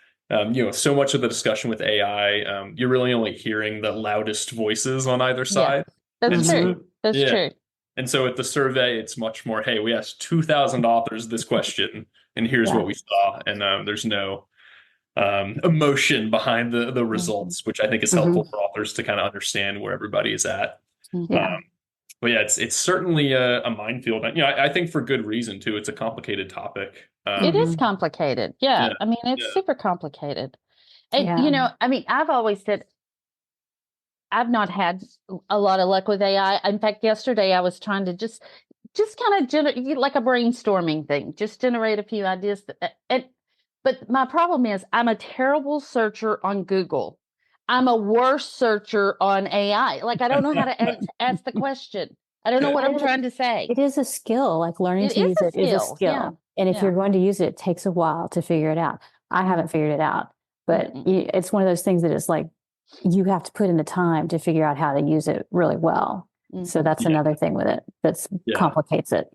so much of the discussion with AI, you're really only hearing the loudest voices on either side. That's true. That's true. And so with the survey, it's much more, hey, we asked 2,000 authors this question, and here's what we saw. And there's no emotion behind the results, which I think is helpful for authors to kind of understand where everybody is at. But yeah, it's certainly a minefield. I think for good reason too. It's a complicated topic. It is complicated. Yeah. I mean, it's super complicated. And, I've always said I've not had a lot of luck with AI. In fact, yesterday I was trying to just just kind of like a brainstorming thing. Just generate a few ideas. But my problem is I'm a terrible searcher on Google. I'm a worse searcher on AI. Like, I don't know how to ask the question. I don't know what I'm trying to say. It is a skill. Like learning to use it is a skill. Yeah. And if you're going to use it, it takes a while to figure it out. I haven't figured it out, but it's one of those things that it's like, you have to put in the time to figure out how to use it really well. So that's another thing with it that's complicates it.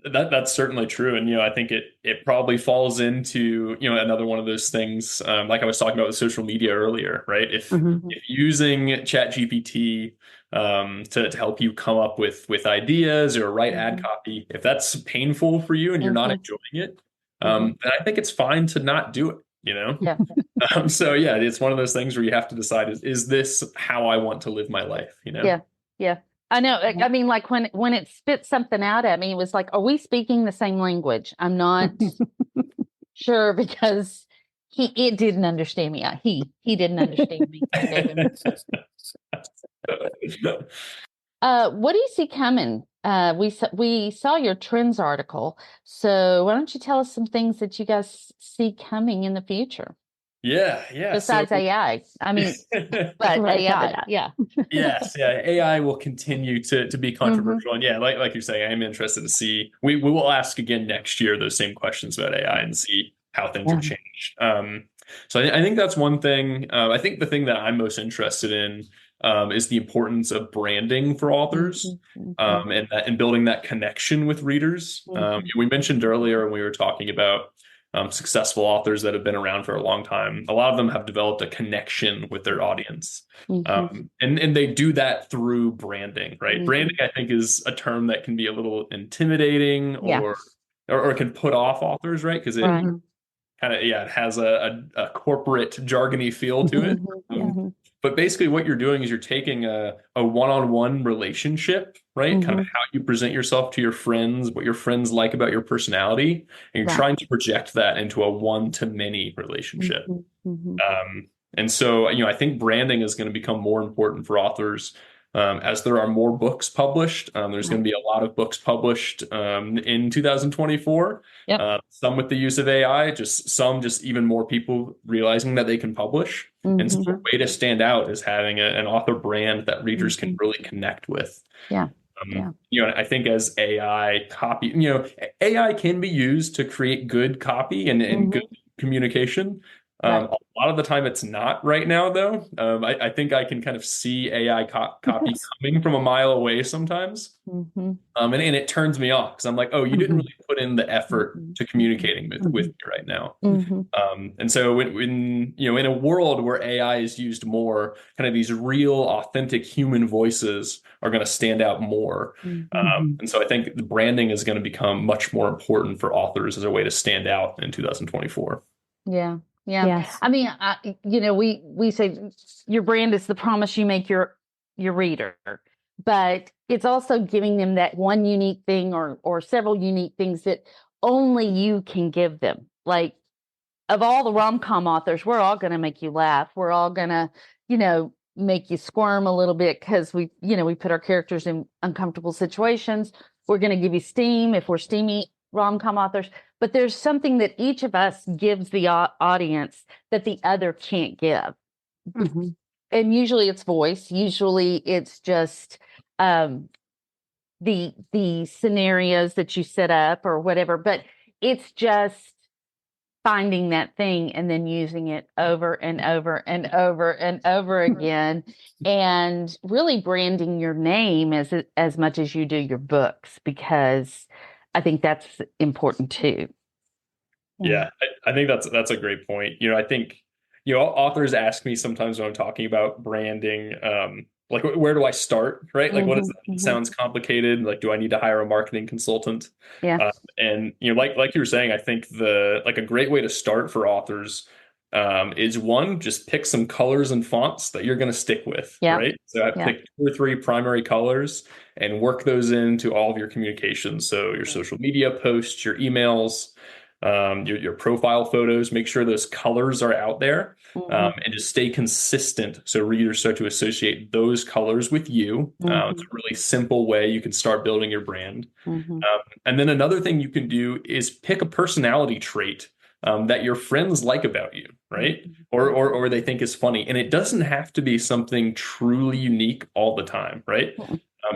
That's certainly true. And, I think it probably falls into, another one of those things, like I was talking about with social media earlier, right? If using ChatGPT to help you come up with ideas or write ad copy, if that's painful for you and you're not enjoying it, then I think it's fine to not do it, Yeah. So yeah, it's one of those things where you have to decide, is this how I want to live my life? Yeah. Yeah. I know. I mean, like when it spit something out at me, it was like, are we speaking the same language? I'm not sure, because it didn't understand me. He didn't understand me. What do you see coming? We saw your trends article. So why don't you tell us some things that you guys see coming in the future? Yeah. Besides AI, I mean, but AI, yeah. Yes, AI will continue to be controversial, and like you're saying, I'm interested to see. We will ask again next year those same questions about AI and see how things have changed. So I think that's one thing. I think the thing that I'm most interested in is the importance of branding for authors, and building that connection with readers. We mentioned earlier when we were talking about successful authors that have been around for a long time. A lot of them have developed a connection with their audience. And they do that through branding, right? Branding, I think, is a term that can be a little intimidating or can put off authors, right? Because it kind of, it has a corporate jargony feel to it. But basically what you're doing is you're taking a one-on-one relationship, right? Kind of how you present yourself to your friends, what your friends like about your personality, and you're trying to project that into a one-to-many relationship. And so, I think branding is going to become more important for authors as there are more books published. There's going to be a lot of books published in 2024. Some with the use of AI, some even more people realizing that they can publish. And so the way to stand out is having an author brand that readers can really connect with. I think as AI copy, AI can be used to create good copy and good communication. A lot of the time it's not right now, though. I think I can kind of see AI copy coming from a mile away sometimes. And it turns me off because I'm like, oh, you didn't really put in the effort to communicating with me right now. And so when in a world where AI is used more, kind of these real, authentic human voices are going to stand out more. And so I think the branding is going to become much more important for authors as a way to stand out in 2024. Yeah. Yes. I mean, we say your brand is the promise you make your reader, but it's also giving them that one unique thing or several unique things that only you can give them. Like, of all the rom-com authors, we're all going to make you laugh. We're all going to, make you squirm a little bit because we put our characters in uncomfortable situations. We're going to give you steam if we're steamy rom-com authors. But there's something that each of us gives the audience that the other can't give. And usually it's voice. Usually it's just the scenarios that you set up or whatever. But it's just finding that thing and then using it over and over and over and over again, and really branding your name as much as you do your books, because I think that's important too. Yeah, I think that's a great point. I think, authors ask me sometimes when I'm talking about branding, like, where do I start, right? Like, what is that? Sounds complicated. Like, do I need to hire a marketing consultant? And, like you were saying, I think a great way to start for authors is one, just pick some colors and fonts that you're going to stick with, right? So I pick 2 or 3 primary colors and work those into all of your communications. So your social media posts, your emails, your profile photos, make sure those colors are out there, and just stay consistent so readers start to associate those colors with you. It's a really simple way you can start building your brand. And then another thing you can do is pick a personality trait that your friends like about you, right? Or they think is funny. And it doesn't have to be something truly unique all the time, right?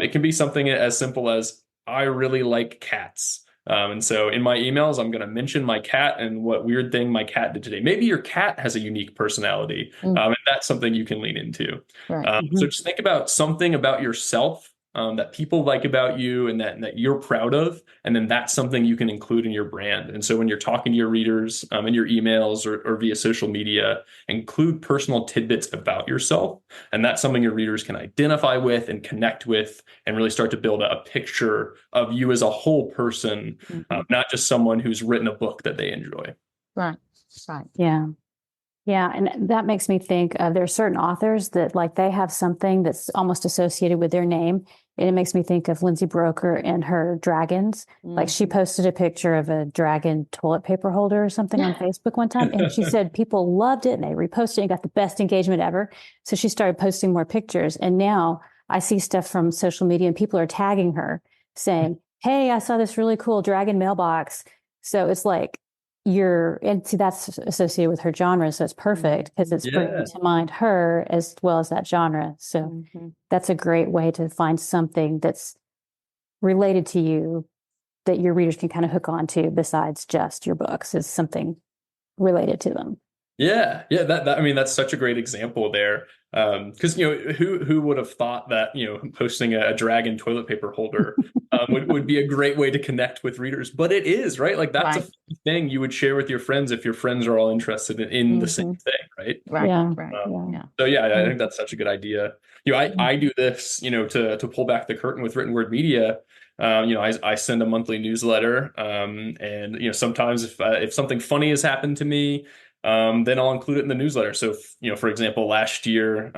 It can be something as simple as, I really like cats. And so in my emails, I'm going to mention my cat and what weird thing my cat did today. Maybe your cat has a unique personality, and that's something you can lean into. Right. So just think about something about yourself that people like about you and that you're proud of, and then that's something you can include in your brand. And so when you're talking to your readers in your emails or via social media, include personal tidbits about yourself, and that's something your readers can identify with and connect with, and really start to build a picture of you as a whole person, not just someone who's written a book that they enjoy. Right. Right. Yeah. Yeah, and that makes me think there are certain authors that like they have something that's almost associated with their name. And it makes me think of Lindsay Broker and her dragons. Like she posted a picture of a dragon toilet paper holder or something on Facebook one time. And she said people loved it and they reposted it and got the best engagement ever. So she started posting more pictures. And now I see stuff from social media and people are tagging her saying, hey, I saw this really cool dragon mailbox. So it's like, and see that's associated with her genre, so it's perfect because it's bringing to mind her as well as that genre. So that's a great way to find something that's related to you that your readers can kind of hook onto besides just your books, is something related to them. Yeah, that I mean, that's such a great example there. Because who would have thought that posting a dragon toilet paper holder would be a great way to connect with readers, but it is, right? Like that's a thing you would share with your friends if your friends are all interested in the same thing, right? Right. Yeah. Right. So yeah, I think that's such a good idea. I do this, to pull back the curtain with written word media. I send a monthly newsletter, and sometimes if something funny has happened to me, then I'll include it in the newsletter. So, for example, last year,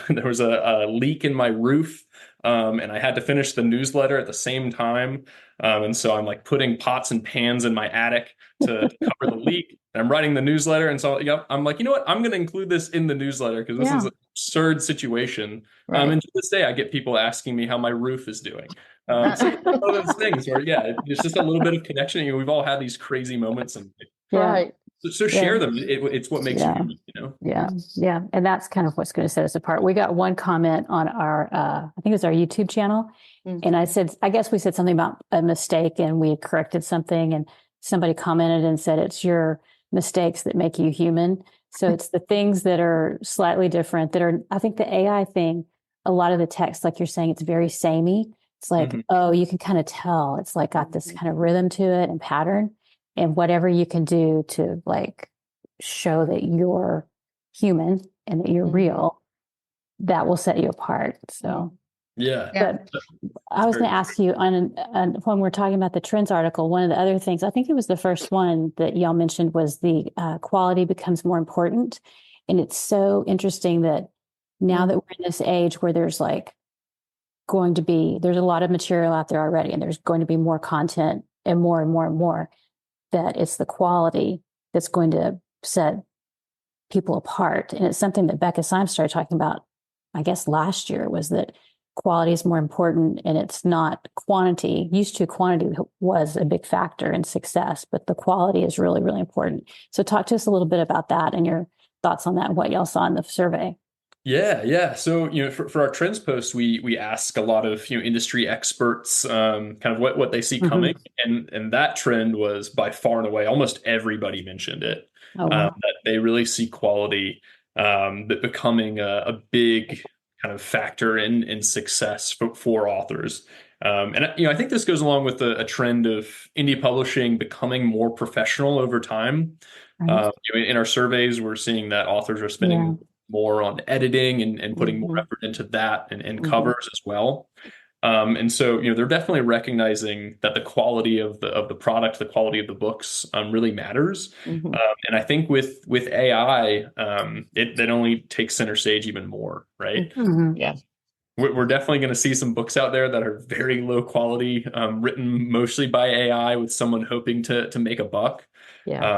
there was a leak in my roof, and I had to finish the newsletter at the same time. And so I'm like putting pots and pans in my attic to cover the leak. And I'm writing the newsletter. And so I'm like, you know what? I'm going to include this in the newsletter because this is an absurd situation. And to this day, I get people asking me how my roof is doing. So it's one of those things where, it's just a little bit of connection. We've all had these crazy moments. And Right. So share them. It's what makes you unique, Yeah. And that's kind of what's going to set us apart. We got one comment on our, I think it was our YouTube channel. And I guess we said something about a mistake and we had corrected something, and somebody commented and said, it's your mistakes that make you human. So it's the things that are slightly different I think the AI thing, a lot of the text, like you're saying, it's very samey. It's like, oh, you can kind of tell it's like got this kind of rhythm to it and pattern. And whatever you can do to like show that you're human and that you're real, that will set you apart. So, but I was going to ask you when we're talking about the trends article, one of the other things, I think it was the first one that y'all mentioned, was the quality becomes more important. And it's so interesting that now that we're in this age where there's like there's a lot of material out there already, and there's going to be more content and more and more and more, that it's the quality that's going to set people apart. And it's something that Becca Symes started talking about, I guess last year, was that quality is more important and it's not quantity. Used to, quantity was a big factor in success, but the quality is really, really important. So talk to us a little bit about that and your thoughts on that and what y'all saw in the survey. Yeah. So, for our trends posts, we ask a lot of, industry experts, kind of what they see coming. And that trend was by far and away, almost everybody mentioned it, that they really see quality, that becoming a big kind of factor in success for authors. And I think this goes along with a trend of indie publishing becoming more professional over time. In our surveys, we're seeing that authors are spending more on editing and putting more effort into that and covers as well. And so, they're definitely recognizing that the quality of the product, the quality of the books, really matters. And I think with AI, it only takes center stage even more, right? Yeah. We're definitely going to see some books out there that are very low quality, written mostly by AI with someone hoping to make a buck. Yeah.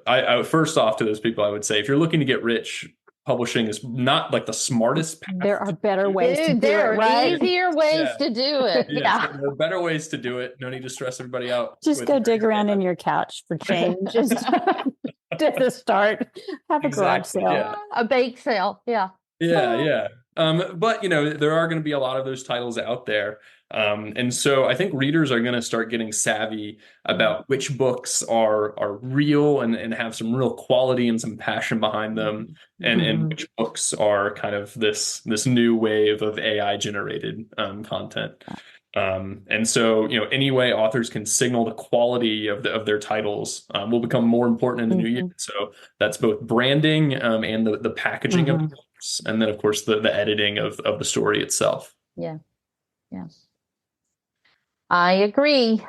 I first off to those people, I would say, if you're looking to get rich, publishing is not like the smartest path. There are better ways to do there it, are right? easier ways to do it. Yeah. There are better ways to do it. No need to stress everybody out. Just go dig around in your couch for change. Just to the start, have a garage sale. Yeah. A bake sale. Yeah. Yeah. But there are going to be a lot of those titles out there. And so I think readers are going to start getting savvy about which books are real and have some real quality and some passion behind them, and which books are kind of this new wave of AI generated content. And so, any way authors can signal the quality of their titles will become more important in the new year. So that's both branding and the packaging of the books, and then of course the editing of the story itself. Yeah. I agree.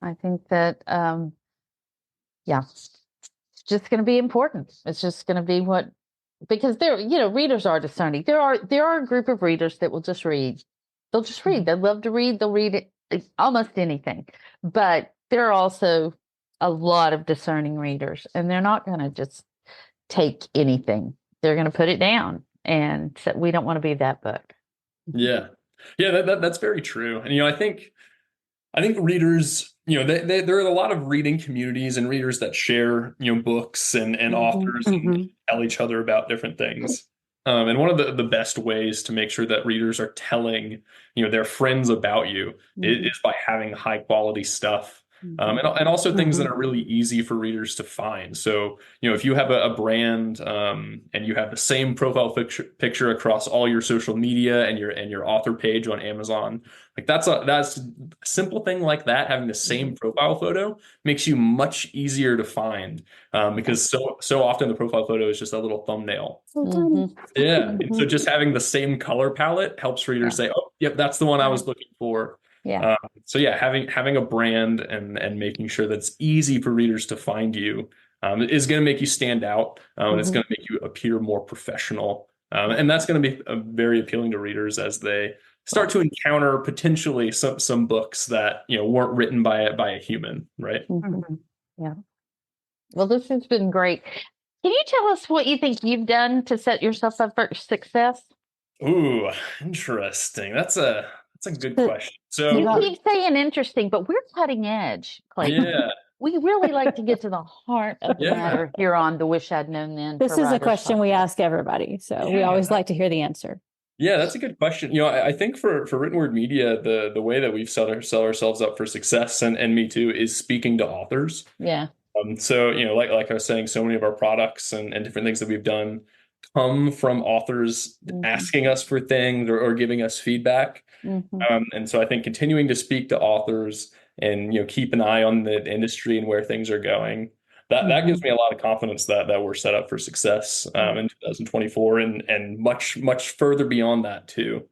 I think that it's just going to be important. It's just going to be because readers are discerning. There are a group of readers that will just read. They'll just read. They love to read. They'll read almost anything. But there are also a lot of discerning readers, and they're not going to just take anything. They're going to put it down, and so we don't want to be that book. Yeah, that's very true. And I think readers, there are a lot of reading communities and readers that share, books and authors and tell each other about different things. And one of the best ways to make sure that readers are telling, their friends about you is by having high quality stuff. And also things that are really easy for readers to find. So, if you have a brand and you have the same profile picture across all your social media and your author page on Amazon, like that's a simple thing like that. Having the same profile photo makes you much easier to find because so often the profile photo is just a little thumbnail. Yeah. And so just having the same color palette helps readers say, oh, yep, that's the one I was looking for. Yeah. Having a brand and making sure that it's easy for readers to find you is going to make you stand out. And it's going to make you appear more professional. And that's going to be very appealing to readers as they start to encounter potentially some books that weren't written by a human, right? Yeah. Well, this has been great. Can you tell us what you think you've done to set yourself up for success? Ooh, interesting. That's a good question. So you keep saying interesting, but we're cutting edge, Clayton. Yeah. We really like to get to the heart of the matter here on the Wish I'd Known Then. This is a question we ask everybody, so we always like to hear the answer. Yeah, that's a good question. I think for written word media, the way that we've sell ourselves up for success, and me too, is speaking to authors. Yeah. So like I was saying, so many of our products and different things that we've done come from authors asking us for things or giving us feedback. And so I think continuing to speak to authors and keep an eye on the industry and where things are going, that gives me a lot of confidence that we're set up for success in 2024 and much further beyond that too.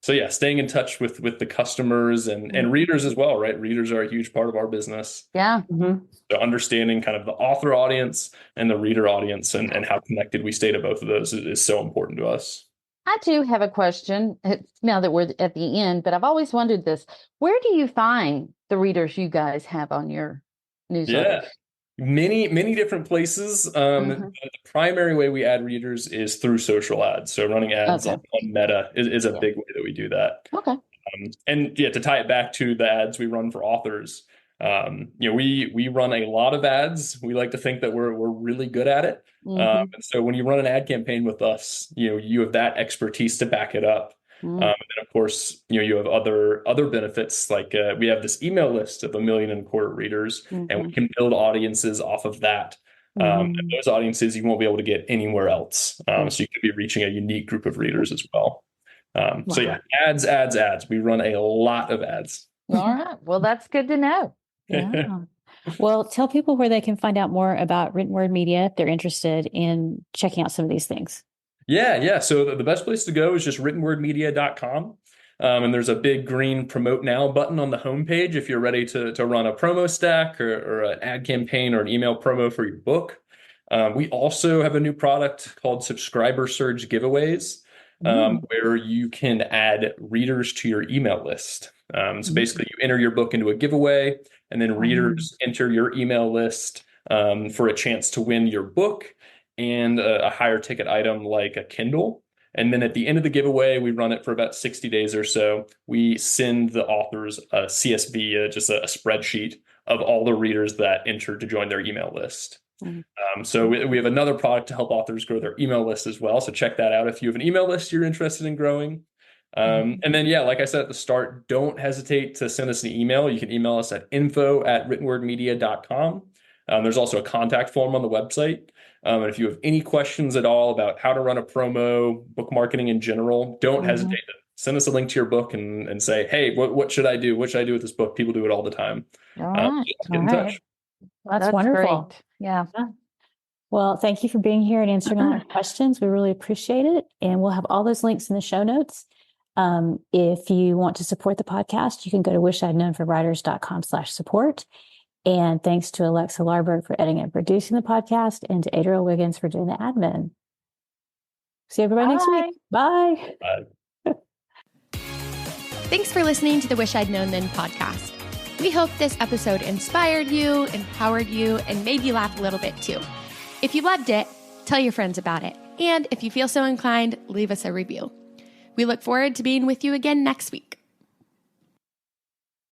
So yeah, staying in touch with the customers and readers as well, right? Readers are a huge part of our business. Yeah. So understanding kind of the author audience and the reader audience and how connected we stay to both of those is so important to us. I do have a question now that we're at the end, but I've always wondered this. Where do you find the readers you guys have on your newsletter? Yeah, many different places. The primary way we add readers is through social ads. So running ads on Meta is a big way that we do that. Okay. And to tie it back to the ads we run for authors, we run a lot of ads. We like to think that we're really good at it. And so when you run an ad campaign with us, you have that expertise to back it up. And then of course, you have other benefits like we have this email list of 1.25 million readers, and we can build audiences off of that. And those audiences you won't be able to get anywhere else. So you could be reaching a unique group of readers as well. So yeah, ads. We run a lot of ads. All right. Well, that's good to know. Yeah. Well, tell people where they can find out more about written word media if they're interested in checking out some of these things. Yeah. So the best place to go is just writtenwordmedia.com. And there's a big green promote now button on the homepage if you're ready to run a promo stack or an ad campaign or an email promo for your book. We also have a new product called Subscriber Surge Giveaways, where you can add readers to your email list. So basically you enter your book into a giveaway, and then readers enter your email list for a chance to win your book and a higher ticket item like a Kindle. And then at the end of the giveaway, we run it for about 60 days or so. We send the authors a CSV, just a spreadsheet of all the readers that entered to join their email list. So we have another product to help authors grow their email list as well. So check that out if you have an email list you're interested in growing. And then, yeah, like I said at the start, don't hesitate to send us an email. You can email us at info@writtenwordmedia.com. There's also a contact form on the website. And if you have any questions at all about how to run a promo, book marketing in general, don't hesitate to send us a link to your book and say, hey, what should I do? What should I do with this book? People do it all the time. All right. Get in touch. That's wonderful. Great. Yeah. Well, thank you for being here and answering all our questions. We really appreciate it. And we'll have all those links in the show notes. If you want to support the podcast, you can go to wishidknownforwriters.com/support. And thanks to Alexa Larberg for editing and producing the podcast, and to Adriel Wiggins for doing the admin. See everybody next week. Bye. Bye. Thanks for listening to the Wish I'd Known Then podcast. We hope this episode inspired you, empowered you, and made you laugh a little bit too. If you loved it, tell your friends about it. And if you feel so inclined, leave us a review. We look forward to being with you again next week.